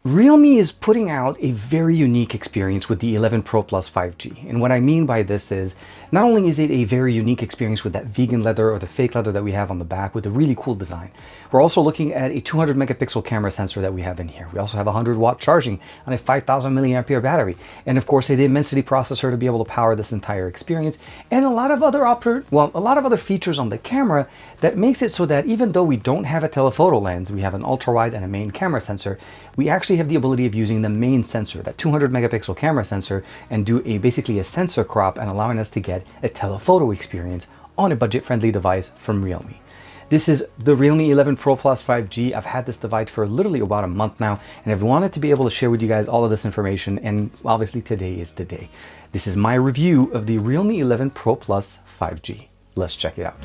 Realme is putting out a very unique experience with the 11 Pro Plus 5G. And what I mean by this is, not only is it a very unique experience with that vegan leather or the fake leather that we have on the back with a really cool design, we're also looking at a 200 megapixel camera sensor that we have in here. We also have 100-watt charging on a 5,000 milliampere battery. And of course, a Dimensity processor to be able to power this entire experience. And a lot of other features on the camera that makes it so that even though we don't have a telephoto lens, we have an ultra wide and a main camera sensor, we actually have the ability of using the main sensor, that 200 megapixel camera sensor, and do basically a sensor crop and allowing us to get a telephoto experience on a budget-friendly device from Realme. This is the Realme 11 Pro Plus 5G. I've had this device for literally about a month now, and I've wanted to be able to share with you guys all of this information, and obviously today is the day. This is my review of the Realme 11 Pro Plus 5G. Let's check it out.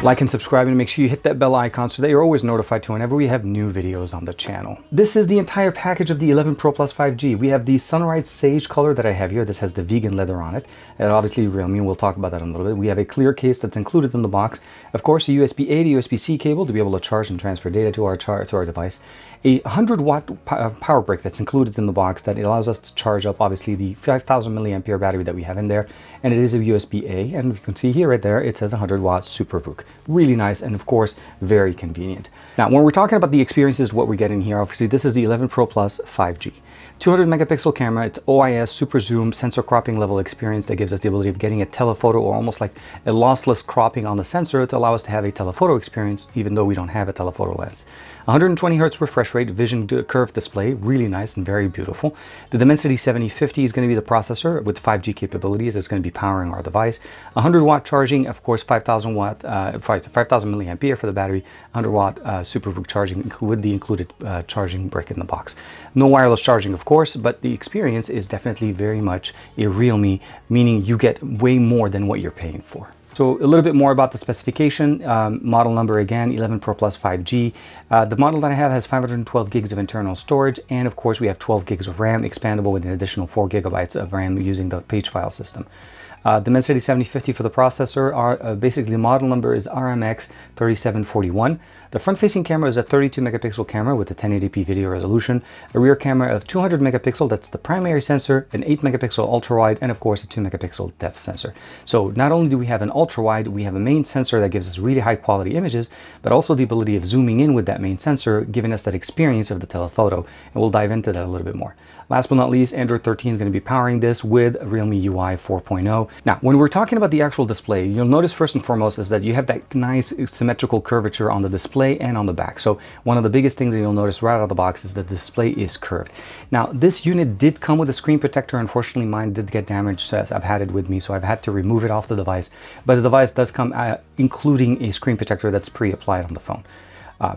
Like and subscribe, and make sure you hit that bell icon so that you're always notified to whenever we have new videos on the channel. This is the entire package of the 11 Pro Plus 5G. We have the Sunrise Sage color that I have here. This has the vegan leather on it. And obviously Realme, we'll talk about that in a little bit. We have a clear case that's included in the box. Of course, a USB-A to USB-C cable to be able to charge and transfer data to our device. A 100-watt power brick that's included in the box that allows us to charge up, obviously, the 5,000 milliampere battery that we have in there. And it is a USB-A, and you can see here right there, it says 100-watt Super VOOC. Really nice, and of course, very convenient. Now, when we're talking about the experiences, what we're getting here, obviously, this is the 11 Pro Plus 5G. 200 megapixel camera, it's OIS super zoom sensor cropping level experience that gives us the ability of getting a telephoto, or almost like a lossless cropping on the sensor to allow us to have a telephoto experience even though we don't have a telephoto lens. 120 Hz refresh rate, vision curved display, really nice and very beautiful. The Dimensity 7050 is going to be the processor with 5G capabilities. It's going to be powering our device. 100-watt charging, of course, 5,000 milliampere for the battery. 100-watt Super VOOC charging with the included charging brick in the box. No wireless charging, of course, but the experience is definitely very much a Realme, meaning you get way more than what you're paying for. So a little bit more about the specification. Model number again, 11 Pro Plus 5G. The model that I have has 512 gigs of internal storage, and of course we have 12 gigs of RAM, expandable with an additional 4 gigabytes of RAM using the page file system. Dimensity 7050 for the processor. Basically, the model number is RMX 3741. The front-facing camera is a 32 megapixel camera with a 1080p video resolution, a rear camera of 200 megapixel, that's the primary sensor, an 8 megapixel ultra-wide, and of course a 2 megapixel depth sensor. So not only do we have an ultra-wide, we have a main sensor that gives us really high-quality images, but also the ability of zooming in with that main sensor, giving us that experience of the telephoto, and we'll dive into that a little bit more. Last but not least, Android 13 is going to be powering this with Realme UI 4.0. Now, when we're talking about the actual display, you'll notice first and foremost is that you have that nice symmetrical curvature on the display and on the back. So one of the biggest things that you'll notice right out of the box is that the display is curved. Now, this unit did come with a screen protector. Unfortunately, mine did get damaged as I've had it with me, so I've had to remove it off the device. But the device does come including a screen protector that's pre-applied on the phone.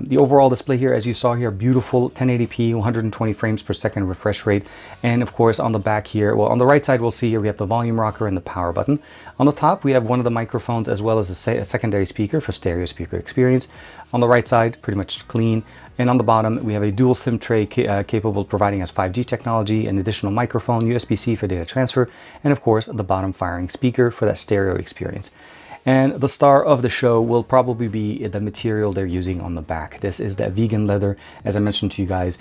The overall display here, as you saw here, beautiful 1080p, 120 frames per second refresh rate. And of course, on the back here, well, on the right side, we'll see here we have the volume rocker and the power button. On the top, we have one of the microphones as well as a secondary speaker for stereo speaker experience. On the right side, pretty much clean. And on the bottom, we have a dual SIM tray capable of providing us 5G technology, an additional microphone, USB-C for data transfer, and of course, the bottom firing speaker for that stereo experience. And the star of the show will probably be the material they're using on the back. This is that vegan leather, as I mentioned to you guys.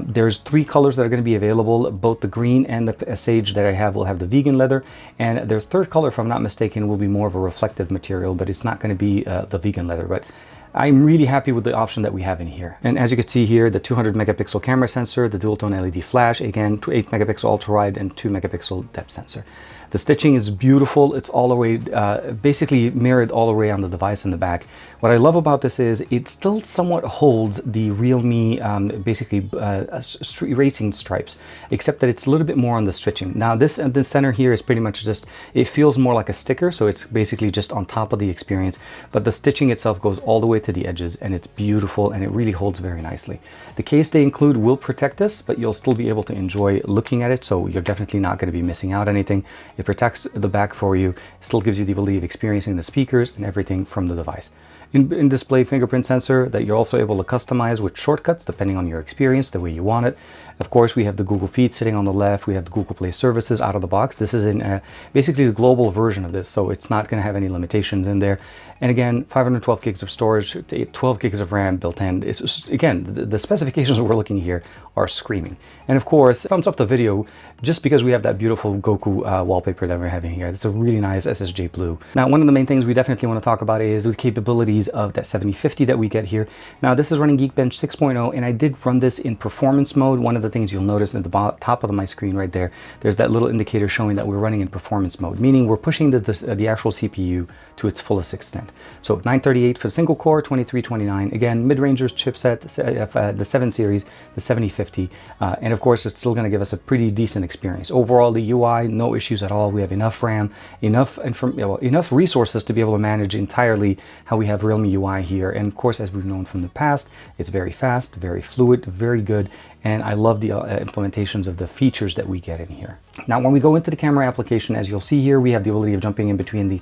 There's 3 colors that are going to be available. Both the green and the sage that I have will have the vegan leather. And their third color, if I'm not mistaken, will be more of a reflective material, but it's not going to be the vegan leather. But I'm really happy with the option that we have in here. And as you can see here, the 200 megapixel camera sensor, the dual tone LED flash, again, 8 megapixel ultra wide and 2 megapixel depth sensor. The stitching is beautiful. It's all the way, basically mirrored all the way on the device in the back. What I love about this is it still somewhat holds the Realme racing stripes, except that it's a little bit more on the stitching. Now this center here is pretty much just, it feels more like a sticker, so it's basically just on top of the experience, but the stitching itself goes all the way to the edges, and it's beautiful, and it really holds very nicely. The case they include will protect this, but you'll still be able to enjoy looking at it, so you're definitely not going to be missing out anything. It protects the back for you, still gives you the ability of experiencing the speakers and everything from the device. In-display fingerprint sensor that you're also able to customize with shortcuts depending on your experience, the way you want it. Of course, we have the Google Feed sitting on the left. We have the Google Play services out of the box. This is in basically the global version of this, so it's not going to have any limitations in there. And again, 512 gigs of storage, 12 gigs of RAM built in. It's just, again, the specifications that we're looking here are screaming. And of course, thumbs up the video just because we have that beautiful Goku wallpaper that we're having here. It's a really nice SSJ blue. Now, one of the main things we definitely want to talk about is the capabilities of that 7050 that we get here. Now, this is running Geekbench 6.0, and I did run this in performance mode. One of the things you'll notice at the top of my screen right there, there's that little indicator showing that we're running in performance mode, meaning we're pushing the actual CPU to its fullest extent. So 938 for the single core, 2329. Again, mid-rangers chipset, the 7 series, the 7050. And of course, it's still going to give us a pretty decent experience. Overall, the UI, no issues at all. We have enough RAM, enough resources to be able to manage entirely how we have Realme UI here. And of course, as we've known from the past, it's very fast, very fluid, very good. And I love the implementations of the features that we get in here. Now, when we go into the camera application, as you'll see here, we have the ability of jumping in between the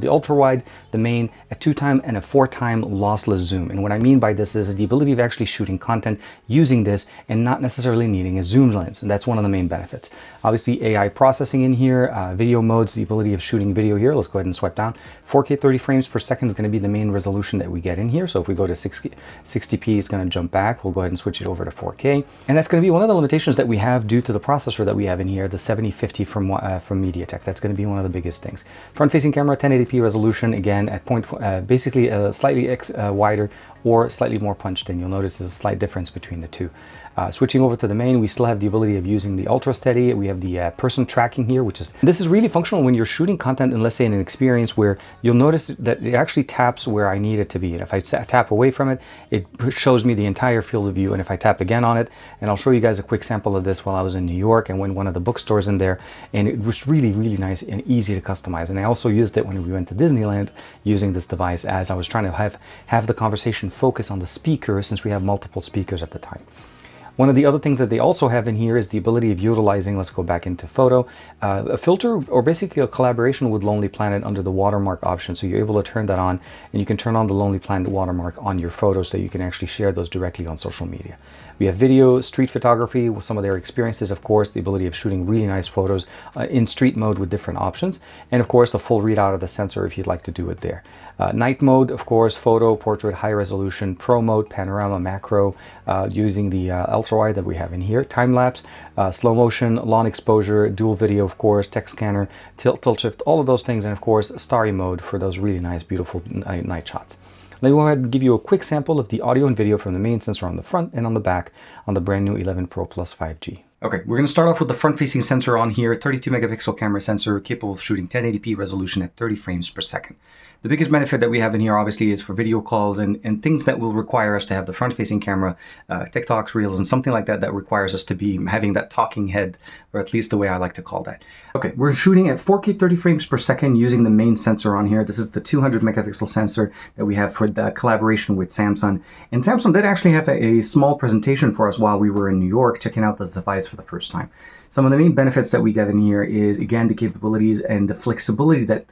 ultra wide, the main, a 2x and a 4x lossless zoom. And what I mean by this is the ability of actually shooting content using this and not necessarily needing a zoom lens. And that's one of the main benefits. Obviously, AI processing in here, video modes, the ability of shooting video here. Let's go ahead and swipe down. 4K 30 frames per second is going to be the main resolution that we get in here. So if we go to 60p, it's going to jump back. We'll go ahead and switch it over to 4K. And that's going to be one of the limitations that we have due to the processor that we have in here, the 7050 from MediaTek. That's going to be one of the biggest things. Front-facing camera, 1080p resolution, again at basically slightly wider or slightly more punched in. You'll notice there's a slight difference between the two. Switching over to the main, we still have the ability of using the ultra steady. We have the person tracking here, this is really functional when you're shooting content in, let's say, in an experience where you'll notice that it actually taps where I need it to be. And if I tap away from it, it shows me the entire field of view. And if I tap again on it, and I'll show you guys a quick sample of this while I was in New York and went one of the bookstores in there, and it was really, really nice and easy to customize. And I also used it when we went to Disneyland using this device as I was trying to have the conversation focus on the speaker, since we have multiple speakers at the time. One of the other things that they also have in here is the ability of utilizing, let's go back into photo, a filter or basically a collaboration with Lonely Planet under the watermark option. So you're able to turn that on, and you can turn on the Lonely Planet watermark on your photos so you can actually share those directly on social media. We have video, street photography with some of their experiences, of course, the ability of shooting really nice photos in street mode with different options. And of course, the full readout of the sensor if you'd like to do it there. Night mode, of course, photo, portrait, high resolution, pro mode, panorama, macro, using the ultra wide that we have in here, time lapse, slow motion, long exposure, dual video, of course, text scanner, tilt shift, all of those things, and of course, starry mode for those really nice, beautiful night shots. Let me go ahead and give you a quick sample of the audio and video from the main sensor on the front and on the back on the brand new 11 Pro Plus 5G. Okay, we're going to start off with the front-facing sensor on here, 32 megapixel camera sensor capable of shooting 1080p resolution at 30 frames per second. The biggest benefit that we have in here obviously is for video calls and things that will require us to have the front-facing camera, TikToks, Reels, and something like that that requires us to be having that talking head, or at least the way I like to call that. Okay, we're shooting at 4K 30 frames per second using the main sensor on here. This is the 200 megapixel sensor that we have for the collaboration with Samsung. And Samsung did actually have a small presentation for us while we were in New York checking out this device for the first time. Some of the main benefits that we get in here is, again, the capabilities and the flexibility that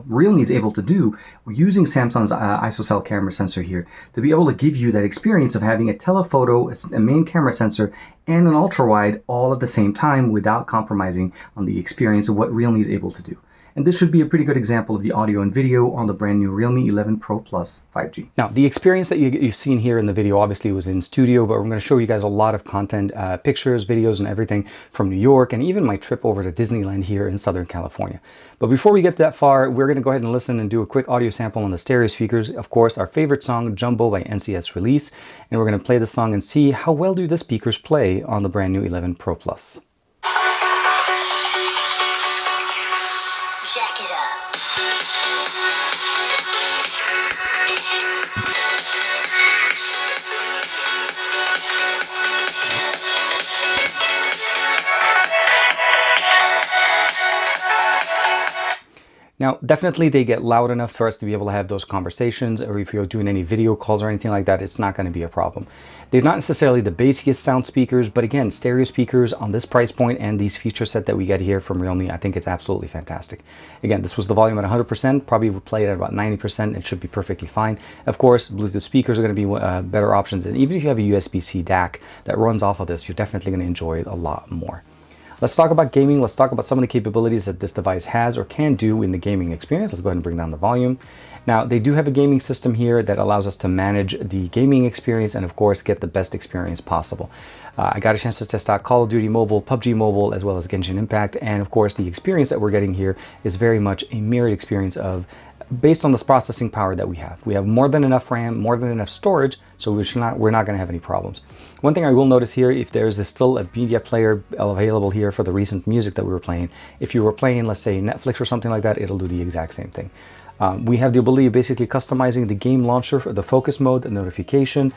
Realme is able to do using Samsung's ISOCELL camera sensor here to be able to give you that experience of having a telephoto, a main camera sensor, and an ultra wide all at the same time without compromising on the experience of what Realme is able to do. And this should be a pretty good example of the audio and video on the brand new Realme 11 Pro Plus 5G. Now, the experience that you've seen here in the video obviously was in studio, but we're going to show you guys a lot of content, pictures, videos, and everything from New York, and even my trip over to Disneyland here in Southern California. But before we get that far, we're going to go ahead and listen and do a quick audio sample on the stereo speakers. Of course, our favorite song, Jumbo by NCS Release. And we're going to play the song and see how well do the speakers play on the brand new 11 Pro Plus. Jack it up. Now, definitely they get loud enough for us to be able to have those conversations, or if you're doing any video calls or anything like that, it's not going to be a problem. They're not necessarily the basiest sound speakers, but again, stereo speakers on this price point and these feature set that we get here from Realme, I think it's absolutely fantastic. Again, this was the volume at 100%, probably would play it at about 90%, it should be perfectly fine. Of course, Bluetooth speakers are going to be better options, and even if you have a USB-C DAC that runs off of this, you're definitely going to enjoy it a lot more. Let's talk about gaming. Let's talk about some of the capabilities that this device has or can do in the gaming experience. Let's go ahead and bring down the volume. Now, they do have a gaming system here that allows us to manage the gaming experience and, of course, get the best experience possible. I got a chance to test out Call of Duty Mobile, PUBG Mobile, as well as Genshin Impact. And, of course, the experience that we're getting here is very much a mirrored experience of based on this processing power that we have. We have more than enough RAM, more than enough storage, so we're not going to have any problems. One thing I will notice here, if there's still a media player available here for the recent music that we were playing, if you were playing, let's say, Netflix or something like that, it'll do the exact same thing. We have the ability of basically customizing the game launcher for the focus mode, the notification,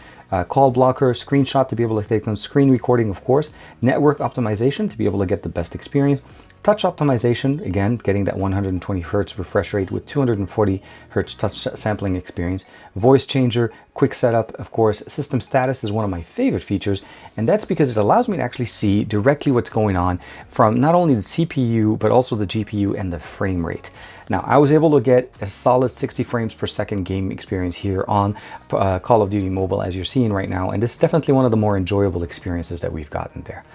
call blocker, screenshot to be able to take them, screen recording, of course, network optimization to be able to get the best experience, touch optimization, again, getting that 120 Hertz refresh rate with 240 Hertz touch sampling experience, voice changer, quick setup, of course. System status is one of my favorite features, and that's because it allows me to actually see directly what's going on from not only the CPU, but also the GPU and the frame rate. Now, I was able to get a solid 60 frames per second game experience here on Call of Duty Mobile, as you're seeing right now, and this is definitely one of the more enjoyable experiences that we've gotten there.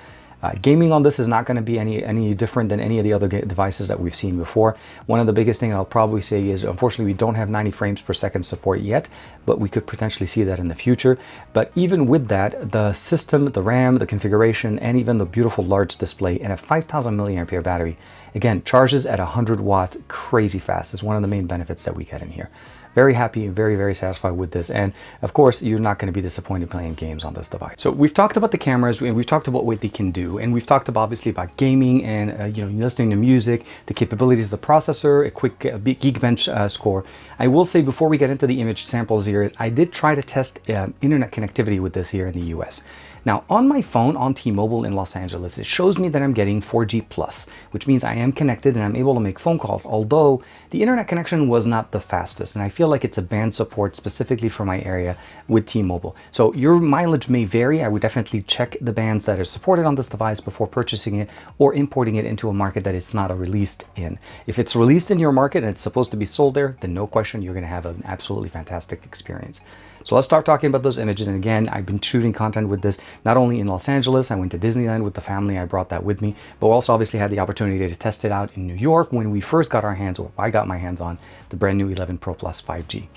Gaming on this is not going to be any different than any of the other devices that we've seen before. One of the biggest things I'll probably say is, unfortunately, we don't have 90 frames per second support yet, but we could potentially see that in the future. But even with that, the system, the RAM, the configuration, and even the beautiful large display and a 5,000 milliampere battery, again, charges at 100 watts crazy fast is one of the main benefits that we get in here. Very happy and very, very satisfied with this. And of course, you're not going to be disappointed playing games on this device. So we've talked about the cameras and we've talked about what they can do. And we've talked about, obviously, about gaming and, listening to music, the capabilities of the processor, a quick Geekbench score. I will say before we get into the image samples here, I did try to test internet connectivity with this here in the US. Now, on my phone, on T-Mobile in Los Angeles, it shows me that I'm getting 4G+, which means I am connected and I'm able to make phone calls, although the internet connection was not the fastest. And I feel like it's a band support specifically for my area with T-Mobile. So your mileage may vary. I would definitely check the bands that are supported on this device before purchasing it or importing it into a market that it's not released in. If it's released in your market and it's supposed to be sold there, then no question, you're going to have an absolutely fantastic experience. So let's start talking about those images. And again, I've been shooting content with this not only in Los Angeles. I went to Disneyland with the family. I brought that with me, but also obviously had the opportunity to test it out in New York when we first got our hands, or I got my hands on the brand new 11 Pro Plus 5G.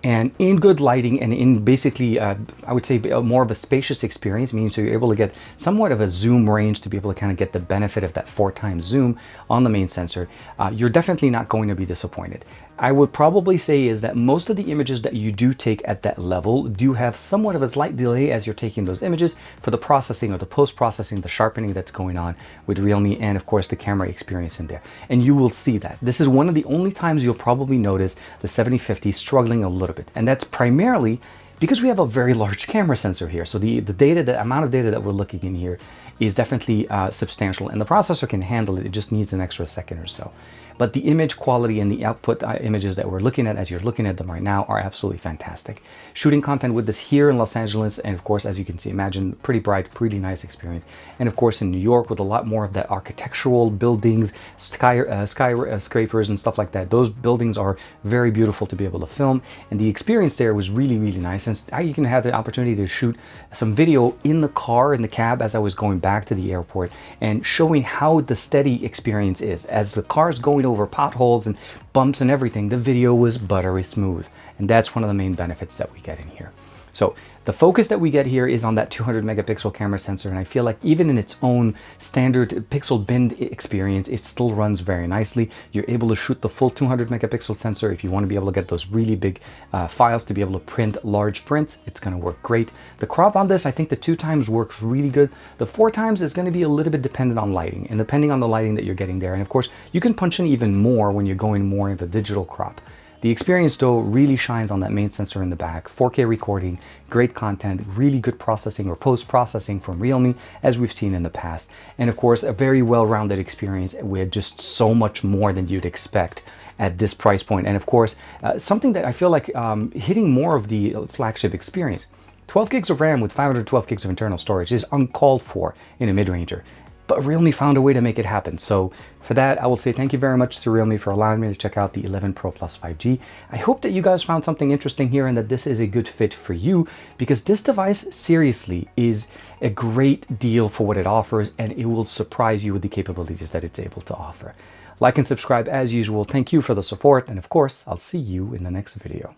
And in good lighting and in basically, I would say more of a spacious experience, meaning so you're able to get somewhat of a zoom range to be able to kind of get the benefit of that 4x zoom on the main sensor, you're definitely not going to be disappointed. I would probably say is that most of the images that you do take at that level do have somewhat of a slight delay as you're taking those images for the processing or the post-processing, the sharpening that's going on with Realme and of course the camera experience in there. And you will see that. This is one of the only times you'll probably notice the 7050 struggling a little bit. And that's primarily because we have a very large camera sensor here. So the amount of data that we're looking in here is definitely substantial, and the processor can handle it. It just needs an extra second or so. But the image quality and the output images that we're looking at as you're looking at them right now are absolutely fantastic. Shooting content with this here in Los Angeles, and of course, as you can see, imagine pretty bright, pretty nice experience. And of course, in New York with a lot more of that architectural buildings, skyscrapers and stuff like that. Those buildings are very beautiful to be able to film. And the experience there was really, really nice. And you can have the opportunity to shoot some video in the car, in the cab, as I was going back to the airport and showing how the steady experience is. As the car's going over potholes and bumps and everything, the video was buttery smooth. And that's one of the main benefits that we get in here. So the focus that we get here is on that 200 megapixel camera sensor, and I feel like even in its own standard pixel bin experience, it still runs very nicely. You're able to shoot the full 200 megapixel sensor if you want to be able to get those really big files to be able to print large prints. It's going to work great. The crop on this, I think the 2x works really good. The 4x is going to be a little bit dependent on lighting, and depending on the lighting that you're getting there. And of course, you can punch in even more when you're going more into digital crop. The experience though really shines on that main sensor in the back. 4K recording, great content, really good processing or post-processing from Realme as we've seen in the past. And of course, a very well-rounded experience with just so much more than you'd expect at this price point. And of course, something that I feel like hitting more of the flagship experience. 12 gigs of RAM with 512 gigs of internal storage is uncalled for in a mid-ranger, but Realme found a way to make it happen. So for that, I will say thank you very much to Realme for allowing me to check out the 11 Pro Plus 5G. I hope that you guys found something interesting here and that this is a good fit for you, because this device seriously is a great deal for what it offers, and it will surprise you with the capabilities that it's able to offer. Like and subscribe as usual. Thank you for the support, and of course, I'll see you in the next video.